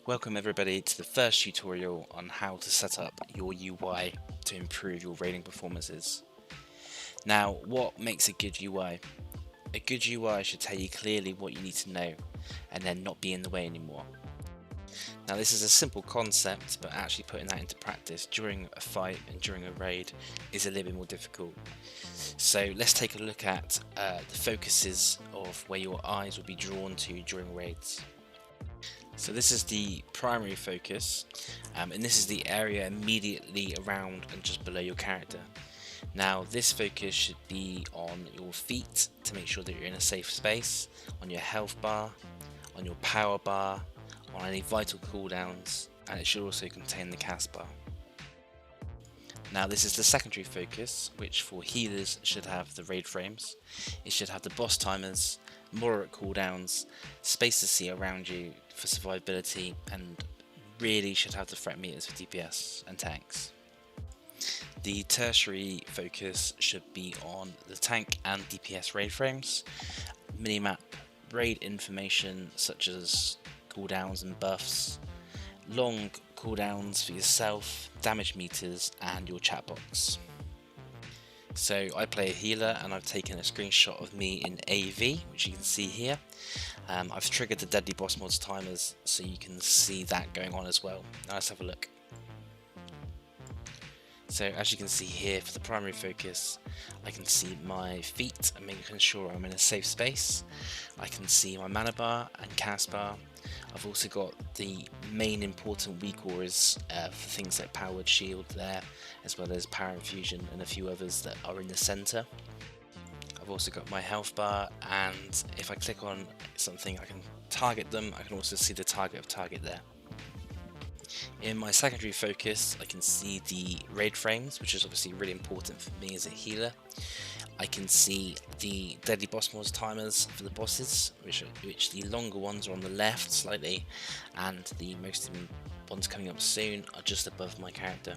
Welcome everybody to the first tutorial on how to set up your UI to improve your raiding performances. Now, what makes a good UI? A good UI should tell you clearly what you need to know and then not be in the way anymore. Now this is a simple concept, but actually putting that into practice during a fight and during a raid is a little bit more difficult. So let's take a look at the focuses of where your eyes will be drawn to during raids. So this is the primary focus, and this is the area immediately around and just below your character. Now this focus should be on your feet to make sure that you're in a safe space, on your health bar, on your power bar, on any vital cooldowns, and it should also contain the cast bar. Now this is the secondary focus, which for healers should have the raid frames. It should have the boss timers, moderate cooldowns, space to see around you for survivability, and really should have the threat meters for DPS and tanks. The tertiary focus should be on the tank and DPS raid frames, minimap raid information such as cooldowns and buffs, long cooldowns for yourself, damage meters, and your chat box. So I play a healer and I've taken a screenshot of me in AV, which you can see here. I've triggered the Deadly Boss Mods timers so you can see that going on as well. Now let's have a look. So as you can see here, for the primary focus, I can see my feet and making sure I'm in a safe space. I can see my mana bar and cast bar. I've also got the main important weak auras for things like powered shield there, as well as power infusion and a few others that are in the center. I've also got my health bar, and if I click on something I can target them. I can also see the target of target there. In my secondary focus, I can see the raid frames, which is obviously really important for me as a healer. I can see the Deadly Boss Mods timers for the bosses, which the longer ones are on the left slightly, and the most ones coming up soon are just above my character.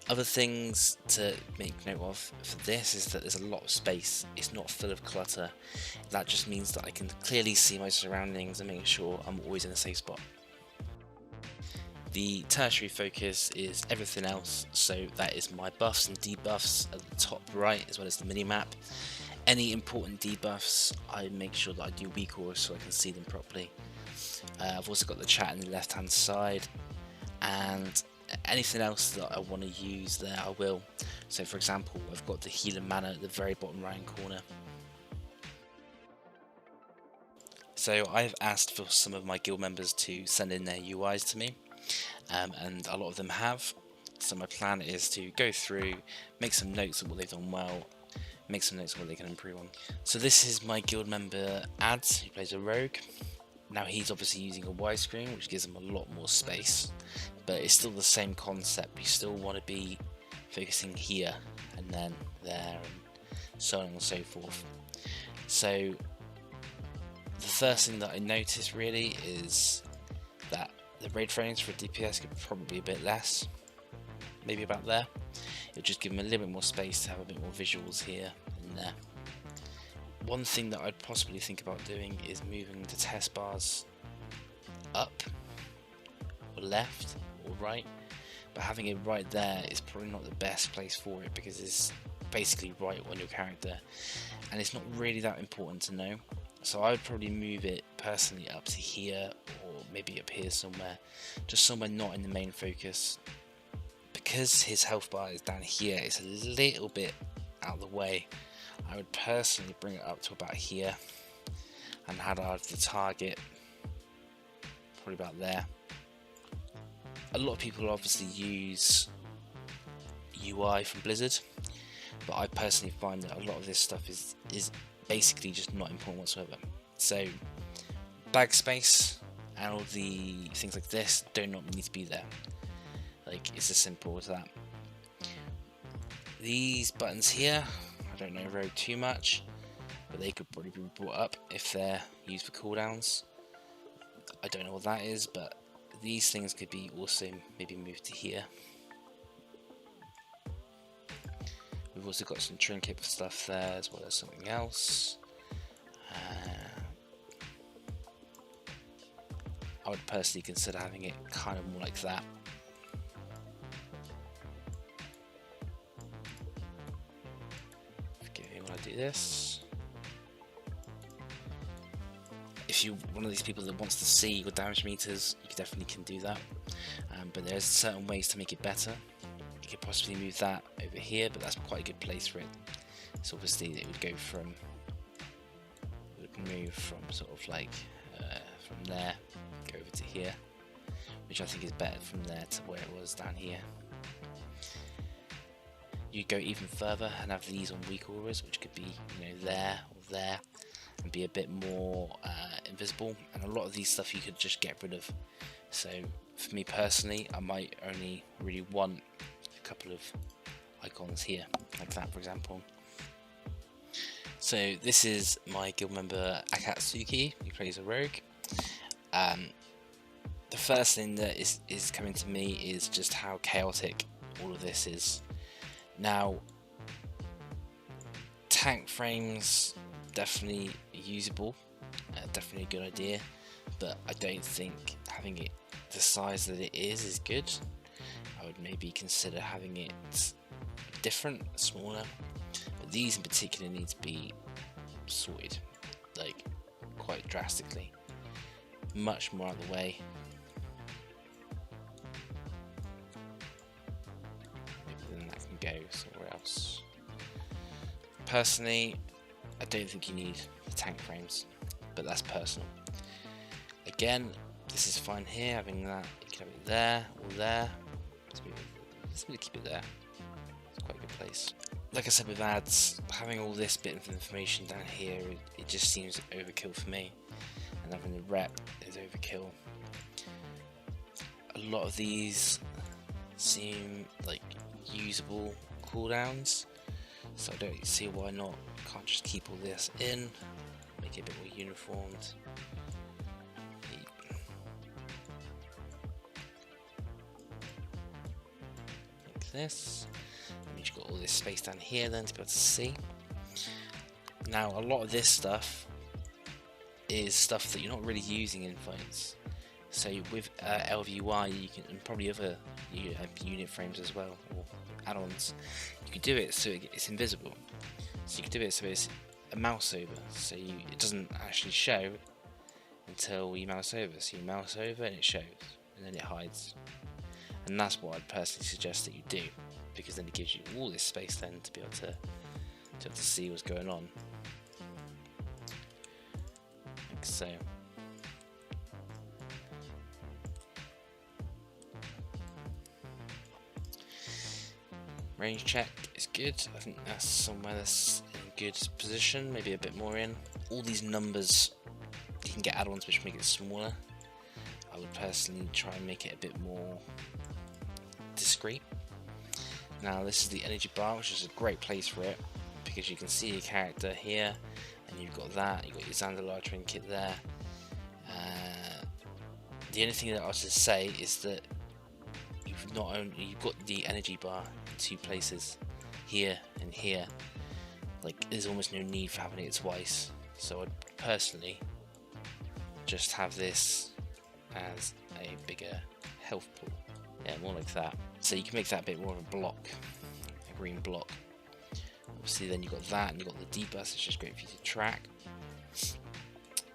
Other things to make note of for this is that there's a lot of space. It's not full of clutter. That just means that I can clearly see my surroundings and make sure I'm always in a safe spot. The tertiary focus is everything else, so that is my buffs and debuffs at the top right, as well as the minimap. Any important debuffs, I make sure that I do weak auras so I can see them properly. I've also got the chat on the left hand side, and anything else that I want to use there I will. So for example, I've got the healer mana at the very bottom right corner. So I've asked for some of my guild members to send in their UIs to me. And a lot of them have, so my plan is to go through, make some notes of what they've done well, make some notes of what they can improve on. So this is my guild member Ads, who plays a rogue. Now he's obviously using a widescreen, which gives him a lot more space, but it's still the same concept. You still want to be focusing here and then there and so on and so forth. So the first thing that I noticed really is that the raid frames for DPS could probably be a bit less, maybe about there. It'll just give them a little bit more space to have a bit more visuals here and there. One thing that I'd possibly think about doing is moving the test bars up, or left, or right, but having it right there is probably not the best place for it because it's basically right on your character, and it's not really that important to know. So I would probably move it personally up to here, or maybe up here somewhere, just somewhere not in the main focus. Because his health bar is down here, it's a little bit out of the way. I would personally bring it up to about here, and have the target probably about there. A lot of people obviously use UI from Blizzard, but I personally find that a lot of this stuff is basically just not important whatsoever. So bag space and all the things like this do not need to be there. Like, it's as simple as that. These buttons here, I don't know rogue too much, but they could probably be brought up if they're used for cooldowns. I don't know what that is, but these things could be also maybe moved to here. We've also got some trinket stuff there, as well as something else. I would personally consider having it kind of more like that. Forgive me when I do this. If you're one of these people that wants to see your damage meters, you definitely can do that. But there's certain ways to make it better. You could possibly move that over here, but that's quite a good place for it. So obviously it would go from, it would move from sort of like from there, go over to here, which I think is better from there to where it was down here. You go even further and have these on weak auras, which could be, you know, there or there, and be a bit more invisible. And a lot of these stuff you could just get rid of. So for me personally, I might only really want a couple of icons here, like that for example. So this is my guild member Akatsuki, who plays a rogue. The first thing that is coming to me is just how chaotic all of this is. Now, tank frames definitely usable, definitely a good idea, but I don't think having it the size that it is good. I would maybe consider having it different, smaller, but these in particular need to be sorted, like quite drastically, much more out of the way. Maybe then that can go somewhere else. Personally, I don't think you need the tank frames, but that's personal. Again, this is fine here, having that. You can have it there or there. Let's really keep it there. It's quite a good place. Like I said with ads, having all this bit of information down here, it just seems overkill for me. And having the rep is overkill. A lot of these seem like usable cooldowns, so I don't see why not. Can't just keep all this in, make it a bit more uniformed. Like this. And you've got all this space down here then to be able to see. Now a lot of this stuff is stuff that you're not really using in fights. So with LVY, you can, and probably other unit frames as well, or add-ons, you can do it so it's invisible. So you can do it so it's a mouse over, so it doesn't actually show until you mouse over. So you mouse over and it shows, and then it hides. And that's what I'd personally suggest that you do, because then it gives you all this space then to be able to see what's going on. Like so. Range check is good. I think that's somewhere that's in a good position, maybe a bit more in. All these numbers, you can get add-ons which make it smaller. I would personally try and make it a bit more discreet. Now this is the energy bar, which is a great place for it, because you can see your character here, and you've got that, you've got your Zandalar trinket there. The only thing that I was to say is that you've got the energy bar in two places, here and here. Like there's almost no need for having it twice. So I'd personally just have this as a bigger health pool. Yeah, more like that. So you can make that a bit more of a block, a green block. Obviously then you've got that, and you've got the debus, which is great for you to track.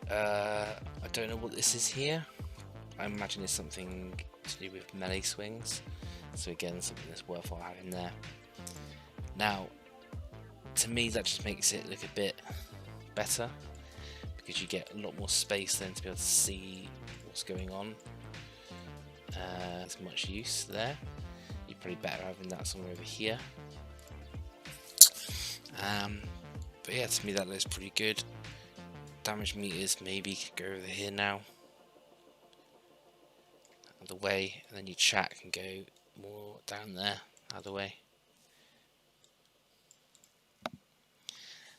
I don't know what this is here. I imagine it's something to do with melee swings. So again, something that's worthwhile having there. Now, to me that just makes it look a bit better, because you get a lot more space then to be able to see what's going on. There's much use there. You're probably better having that somewhere over here. But yeah, to me that looks pretty good. Damage meters maybe could go over here now, out of the way, and then your chat can go more down there, out of the way.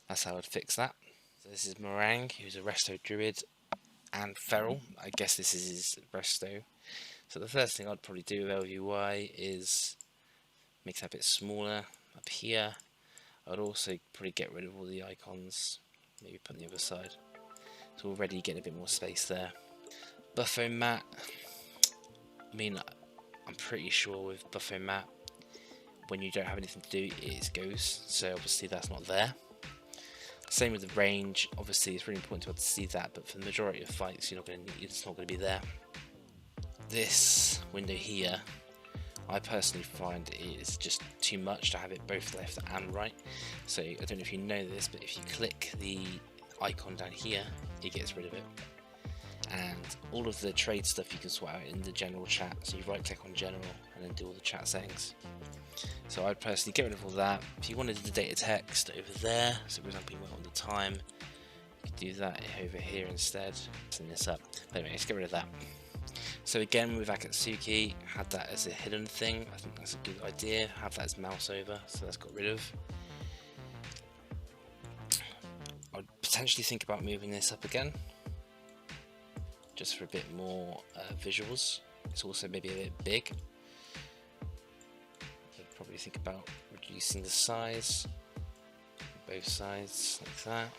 That's how I'd fix that. So this is Meringue, who's a Resto Druid, and Feral. I guess this is his Resto. So the first thing I'd probably do with LVY is make that a bit smaller up here. I'd also probably get rid of all the icons, maybe put on the other side. So already getting a bit more space there. Buffo Mat, I mean, I'm pretty sure with Buffo Mat, when you don't have anything to do, it goes, so obviously that's not there. Same with the range, obviously it's really important to be able to see that, but for the majority of fights it's not going to be there. This window here, I personally find it is just too much to have it both left and right. So I don't know if you know this, but if you click the icon down here, it gets rid of it. And all of the trade stuff you can sort out in the general chat, so you right click on general and then do all the chat settings. So I'd personally get rid of all that. If you wanted the data text over there, so for example you want all the time, you could do that over here instead, setting this up. But anyway, let's get rid of that. So again with Akatsuki, had that as a hidden thing. I think that's a good idea. Have that as mouse over, so that's got rid of. I'd potentially think about moving this up again, just for a bit more visuals. It's also maybe a bit big. I'd probably think about reducing the size, both sides like that.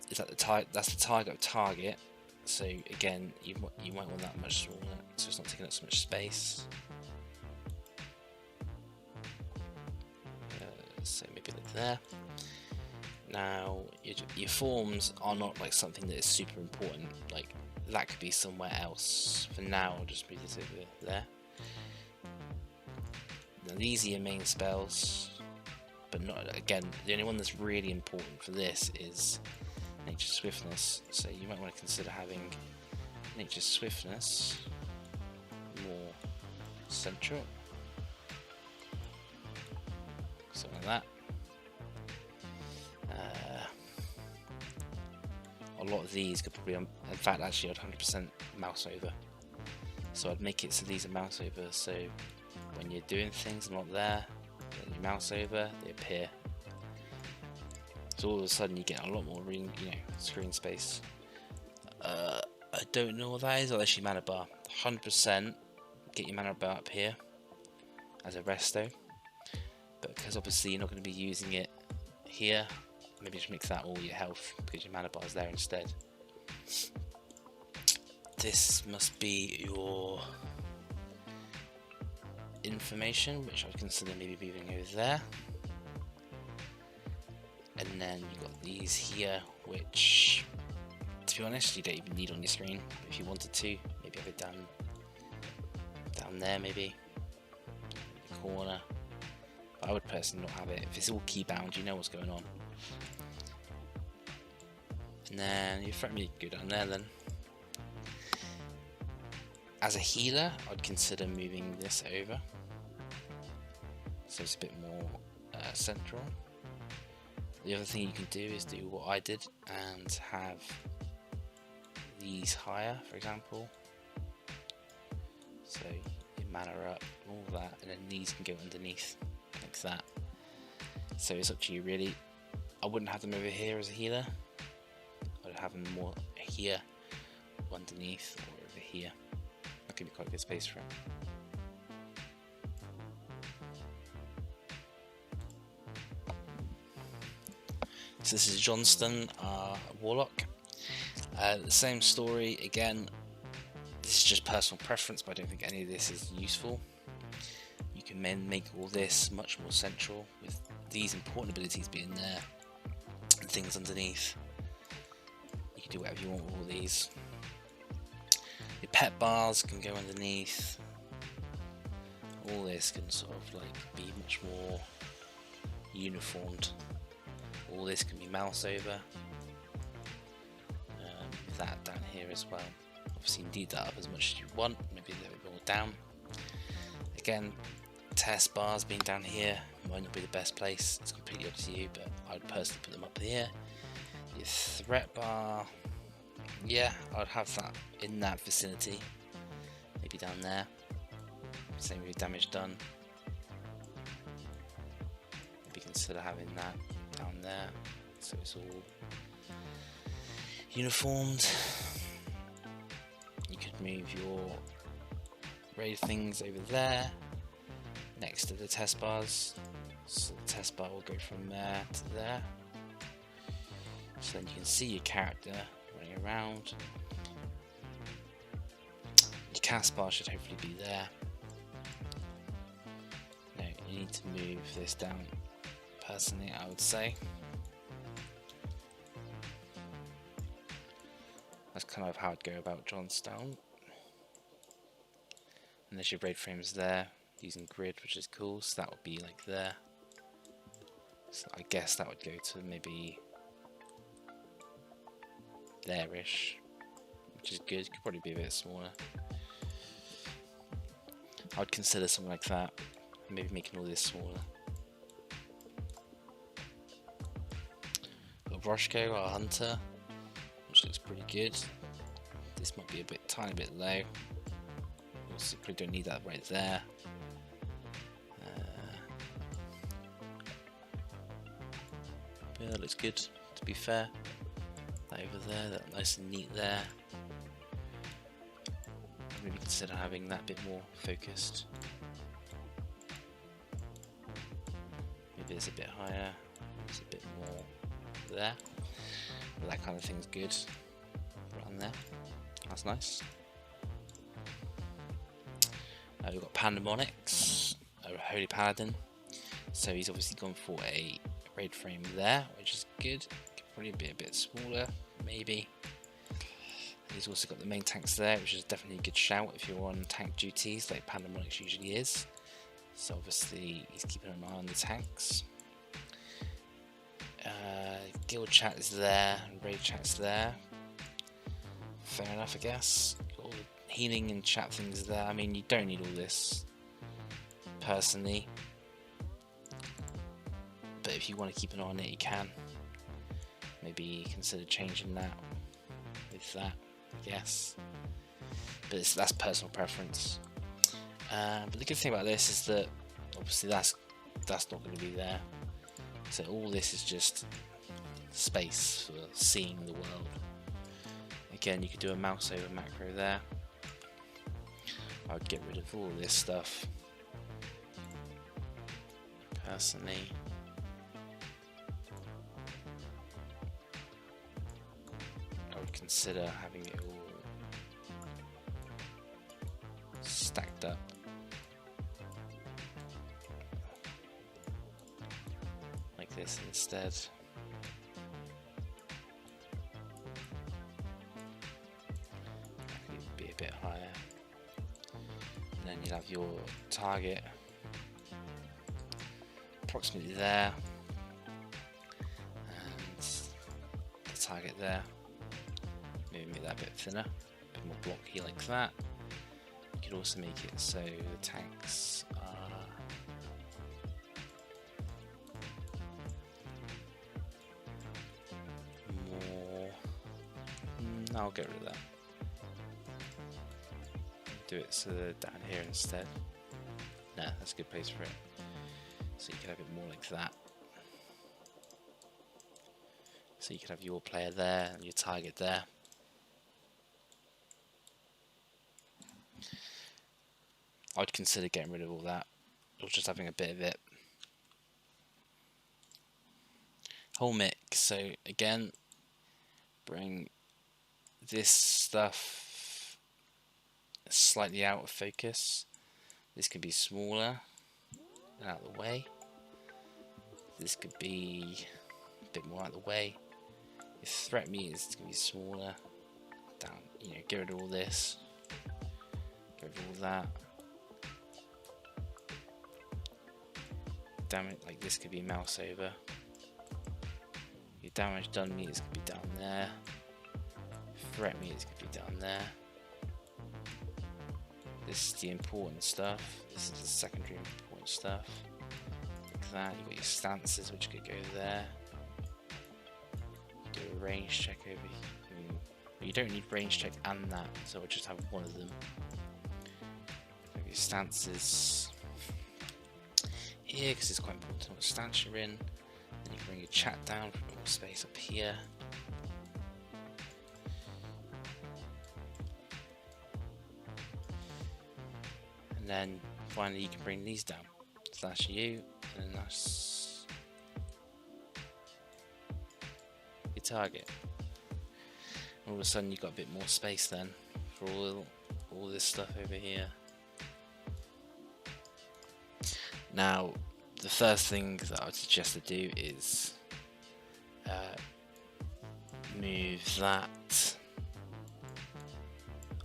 Is that the that's the target. So again, you might want that much smaller, so it's not taking up so much space. So maybe like there. Now your forms are not like something that is super important. Like that could be somewhere else. For now, I'll just move this over there. Now these are your main spells, but not again. The only one that's really important for this is Nature's Swiftness, so you might want to consider having Nature's Swiftness more central, something like that. A lot of these could probably, in fact actually I'd 100% mouse over, so I'd make it so these are mouse over, so when you're doing things and not there, then you mouse over, they appear. So all of a sudden you get a lot more screen space. I don't know what that is. Unless your mana bar. 100% get your mana bar up here as a resto. But because obviously you're not going to be using it here, maybe just make that all your health because your mana bar is there instead. This must be your information, which I'd consider maybe moving over there. And then you've got these here, which, to be honest, you don't even need on your screen. If you wanted to, maybe have it down there, maybe in the corner. But I would personally not have it. If it's all key bound, you know what's going on. And then your front meter go down there. Then, as a healer, I'd consider moving this over, so it's a bit more central. The other thing you can do is do what I did and have these higher, for example. So your mana up, all that, and then these can go underneath like that. So it's up to you really. I wouldn't have them over here as a healer. I'd have them more here, underneath, or over here. That could be quite a good space for it. So this is Johnston, Warlock. The same story again. This is just personal preference, but I don't think any of this is useful. You can then make all this much more central with these important abilities being there and things underneath. You can do whatever you want with all these. Your pet bars can go underneath. All this can sort of like be much more uniformed. All this can be mouse over. That down here as well. Obviously, you can do that up as much as you want, maybe a little bit more down. Again, test bars being down here might not be the best place. It's completely up to you, but I'd personally put them up here. Your threat bar, yeah, I'd have that in that vicinity. Maybe down there. Same with your damage done. Maybe consider having that down there, so it's all uniformed. You could move your raid things over there next to the test bars, so the test bar will go from there to there, so then you can see your character running pointing around. Your cast bar should hopefully be there. No, you need to move this down, personally, I would say. That's kind of how I'd go about Johnstone. And there's your raid frames there, using grid, which is cool, so that would be like there. So I guess that would go to maybe there-ish, which is good. Could probably be a bit smaller. I would consider something like that, maybe making all this smaller. Got Roshko, our hunter, which looks pretty good. This might be a tiny bit low. Also, probably don't need that right there. Yeah, that looks good, to be fair. That over there, that nice and neat there. Maybe consider having that bit more focused. Maybe it's a bit higher, it's a bit more there. But that kind of thing's good. Around there. That's nice. We've got Pandamonix, a Holy Paladin. So he's obviously gone for a raid frame there, which is good. Could probably be a bit smaller, maybe. He's also got the main tanks there, which is definitely a good shout if you're on tank duties, like Pandamonix usually is. So obviously he's keeping an eye on the tanks. Guild chat is there, and raid chat's there. Fair enough, I guess. Got all the healing and chat things there. I mean, you don't need all this, personally. But if you want to keep an eye on it, you can. Maybe consider changing that with that, I guess. But that's personal preference. But the good thing about this is that obviously that's not going to be there. So all this is just space for seeing the world. Again, you could do a mouse over macro there. I would get rid of all this stuff, personally. I would consider having it all stacked up. Like this instead. Be a bit higher. And then you'll have your target approximately there. And the target there. Maybe make that a bit thinner, a bit more blocky like that. You could also make it so the tanks are more. I'll get rid of that. Do it so they're down here instead. Nah, that's a good place for it. So you could have it more like that. So you could have your player there and your target there. I'd consider getting rid of all that, or just having a bit of it. Whole mix, so again, bring this stuff slightly out of focus. This could be smaller and out of the way. This could be a bit more out of the way. If threat meters is going to be smaller, down, get rid of all this, get rid of all that. Damage like this could be mouse over. Your damage done meters could be down there. Threat meters could be down there. This is the important stuff. This is the secondary important stuff. Like that. You've got your stances which could go there. Do a range check over here. But you don't need range check and that, so I'll just have one of them. Maybe your stances here, because it's quite important what stance you're in. Then you can bring your chat down for a bit more space up here. And then finally you can bring these down. So that's you, and then that's your target. all of a sudden you've got a bit more space then for all this stuff over here. Now, the first thing that I would suggest to do is move that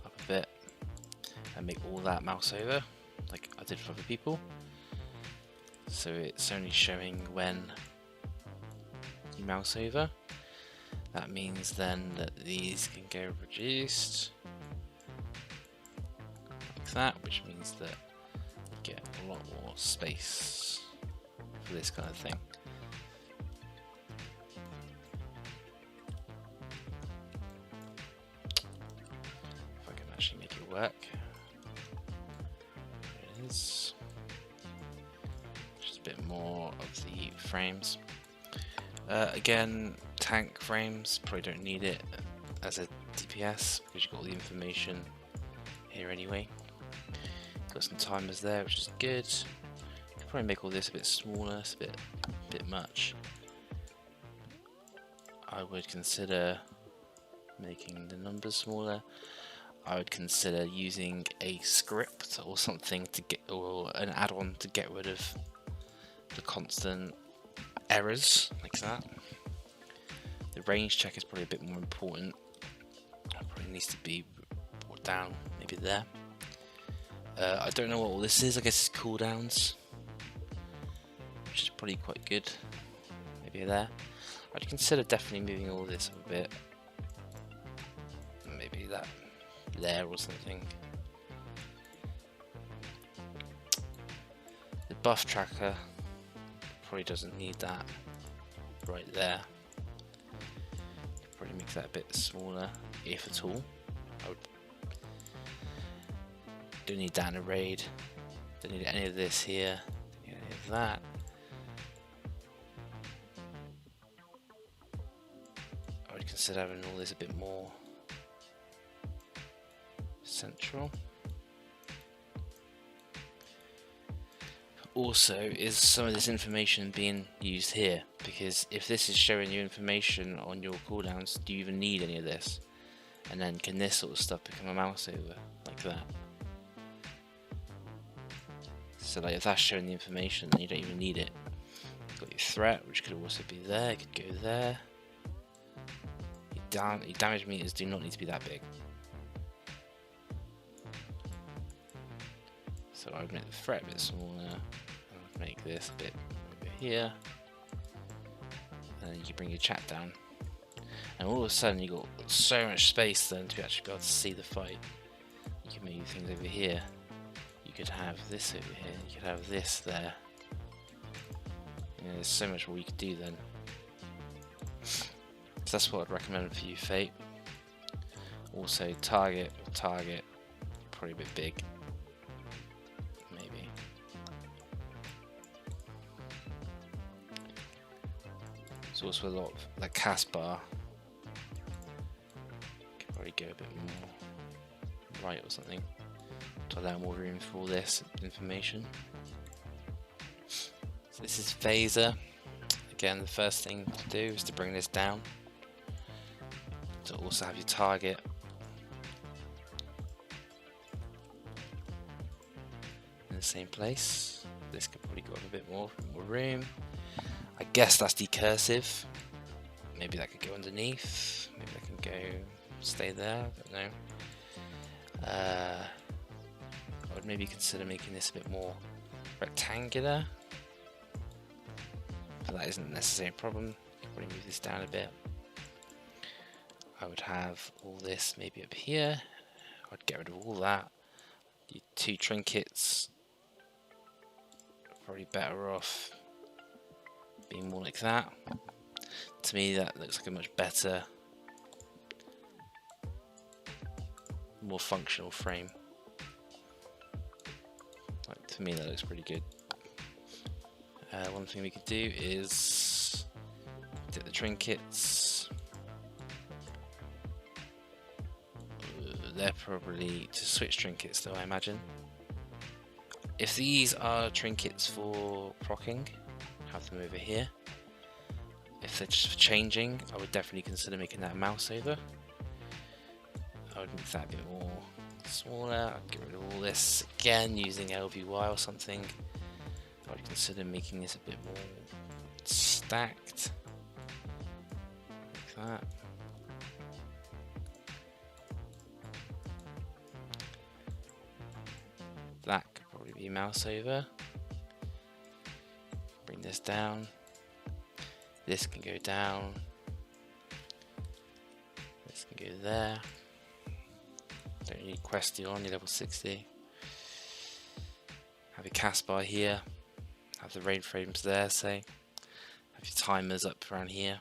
up a bit and make all that mouse over, like I did for other people. So it's only showing when you mouse over. That means then that these can go reduced like that, which means that you get a lot more space for this kind of thing. If I can actually make it work. There it is. Just a bit more of the frames. Again, tank frames, probably don't need it as a DPS because you've got all the information here anyway. Got some timers there, which is good. You could probably make all this a bit smaller, it's a bit much. I would consider making the numbers smaller. I would consider using a script or something to get, or an add-on to get rid of the constant errors like that. The range check is probably a bit more important. It probably needs to be brought down, maybe there. I don't know what all this is. I guess it's cooldowns, which is probably quite good. Maybe there. I'd consider definitely moving all this up a bit. Maybe that there or something. The buff tracker probably doesn't need that right there. Probably make that a bit smaller, if at all. Don't need that in a raid. Don't need any of this here. Don't need any of that. I would consider having all this a bit more central. Also, is some of this information being used here? Because if this is showing you information on your cooldowns, do you even need any of this? And then can this sort of stuff become a mouse over like that? So like if that's showing the information, then you don't even need it. You've got your threat, which could also be there, it could go there. Your damage meters do not need to be that big. So I would make the threat a bit smaller. I would make this a bit over here. And then you can bring your chat down. And all of a sudden you've got so much space then to actually be able to see the fight. You can move things over here. You could have this over here. You could have this there. You know, there's so much more you could do then. So that's what I'd recommend for you, Fate. Also, target, probably a bit big. Maybe. There's also a lot of like cast bar. Could probably go a bit more right or something to allow more room for all this information. So this is phaser. Again, the first thing to do is to bring this down. To also have your target. In the same place. This could probably go up a bit more room. I guess that's decursive. Maybe that could go underneath. Maybe that can go stay there. I don't know. I would maybe consider making this a bit more rectangular. But that isn't necessarily a problem. You can probably move this down a bit. I would have all this maybe up here. I'd get rid of all that. Your two trinkets. Probably better off being more like that. To me that looks like a much better, more functional frame. Like, to me that looks pretty good. One thing we could do is take the trinkets. They're probably to switch trinkets though, I imagine. If these are trinkets for proccing, have them over here. If they're just for changing, I would definitely consider making that a mouse over. I would make that a bit more smaller. I'd get rid of all this again using LVY or something. I would consider making this a bit more stacked, like that. That could probably be mouse over. Bring this down. This can go down. This can go there. Don't need Questy on, you're level 60. Have your cast bar here. Have the rain frames there, say. Have your timers up around here.